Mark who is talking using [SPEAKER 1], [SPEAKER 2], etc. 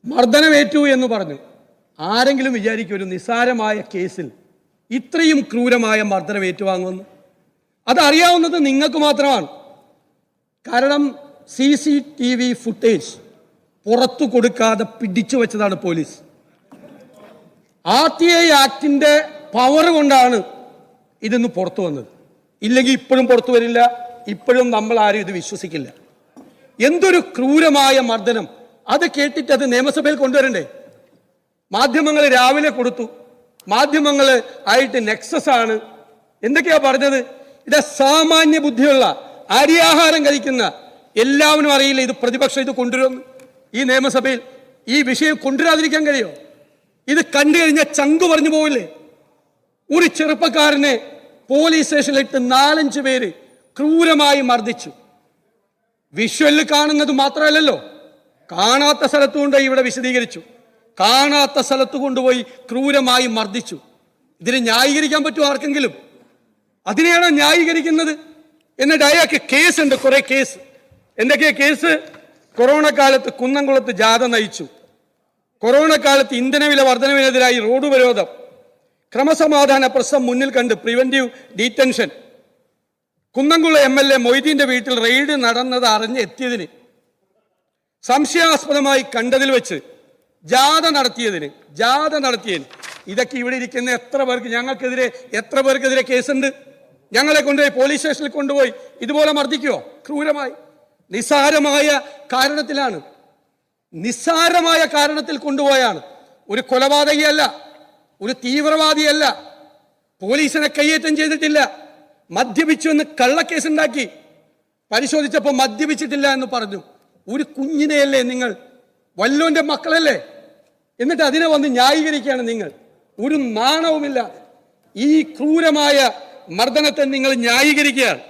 [SPEAKER 1] മർദ്ദനമേറ്റു എന്ന് പറഞ്ഞു. ആരെങ്കിലും വിചാരിക്കും ഒരു നിസ്സാരമായ കേസിൽ ഇത്രയും ക്രൂരമായ മർദ്ദനം ഏറ്റുവാങ്ങുമെന്ന്? അതറിയാവുന്നത് നിങ്ങൾക്ക് മാത്രമാണ്. കാരണം CCTV ഫുട്ടേജ് പുറത്തു കൊടുക്കാതെ പിടിച്ചു വെച്ചതാണ് പോലീസ്. RTI ആക്ടിന്റെ പവർ കൊണ്ടാണ് ഇതൊന്ന് പുറത്തു വന്നത്. ഇല്ലെങ്കിൽ ഇപ്പോഴും പുറത്തു വരില്ല. ഇപ്പോഴും നമ്മൾ ആരും ഇത് വിശ്വസിക്കില്ല. എന്തൊരു ക്രൂരമായ മർദ്ദനം! അത് കേട്ടിട്ട് അത് നിയമസഭയിൽ കൊണ്ടുവരണ്ടേ? മാധ്യമങ്ങൾ രാവിലെ കൊടുത്തു. മാധ്യമങ്ങൾ ആയിട്ട് നെക്സസ് ആണ്. എന്തൊക്കെയാ പറഞ്ഞത്? ഇത് സാമാന്യ ബുദ്ധിയുള്ള അരിയാഹാരം കഴിക്കുന്ന എല്ലാവരും അറിയില്ല ഇത് പ്രതിപക്ഷം ഇത് കൊണ്ടുവരുമെന്ന്. ഈ നിയമസഭയിൽ ഈ വിഷയം കൊണ്ടുവരാതിരിക്കാൻ കഴിയോ? ഇത് കണ്ടു കഴിഞ്ഞാൽ ചങ്കു പറഞ്ഞു പോവില്ലേ? ഒരു ചെറുപ്പക്കാരനെ പോലീസ് സ്റ്റേഷനിലിട്ട് 4-5 പേര് ക്രൂരമായി മർദ്ദിച്ചു. വിഷ്വലിൽ കാണുന്നത് മാത്രമല്ലല്ലോ, കാണാത്ത സ്ഥലത്ത് കൊണ്ടുപോയി ഇവിടെ വിശദീകരിച്ചു. കാണാത്ത സ്ഥലത്ത് കൊണ്ടുപോയി ക്രൂരമായി മർദ്ദിച്ചു. ഇതിനെ ന്യായീകരിക്കാൻ പറ്റുമോ ആർക്കെങ്കിലും? അതിനെയാണോ ന്യായീകരിക്കുന്നത്? എന്നിട്ട് അയാൾക്ക് കേസുണ്ട്, കുറെ കേസ്. എന്തൊക്കെയാ കേസ്? കൊറോണ കാലത്ത് കുന്നംകുളത്ത് ജാഥ നയിച്ചു, കൊറോണ കാലത്ത് ഇന്ധനവില വർധനവിനെതിരായി റോഡ് ഉപരോധം, ക്രമസമാധാന പ്രശ്നം മുന്നിൽ കണ്ട് പ്രിവന്റീവ് ഡീറ്റൻഷൻ, കുന്നംകുളം MLA മൊയ്തീന്റെ വീട്ടിൽ റെയ്ഡ് നടന്നത് അറിഞ്ഞ് എത്തിയതിന്, സംശയാസ്പദമായി കണ്ടതിൽ വെച്ച് ജാഥ നടത്തിയതിന്. ഇതൊക്കെ ഇവിടെ ഇരിക്കുന്ന എത്ര പേർക്ക്, ഞങ്ങൾക്കെതിരെ എത്ര പേർക്കെതിരെ കേസുണ്ട്? ഞങ്ങളെ കൊണ്ടുപോയി പോലീസ് സ്റ്റേഷനിൽ കൊണ്ടുപോയി ഇതുപോലെ മർദ്ദിക്കുമോ ക്രൂരമായി? നിസ്സാരമായ കാരണത്തിൽ കൊണ്ടുപോയാണ്. ഒരു കൊലപാതകിയല്ല, ഒരു തീവ്രവാദിയല്ല, പോലീസിനെ കയ്യേറ്റം ചെയ്തിട്ടില്ല. മദ്യപിച്ചു എന്ന് കള്ളക്കേസുണ്ടാക്കി, പരിശോധിച്ചപ്പോൾ മദ്യപിച്ചിട്ടില്ല എന്ന് പറഞ്ഞു. ഒരു കുഞ്ഞിനെയല്ലേ നിങ്ങൾ, വല്ലോന്റെ മക്കളല്ലേ? എന്നിട്ട് അതിനെ വന്ന് ന്യായീകരിക്കുകയാണ് നിങ്ങൾ. ഒരു നാണവുമില്ല. ഈ ക്രൂരമായ മർദ്ദനത്തെ നിങ്ങൾ ന്യായീകരിക്കുകയാണ്.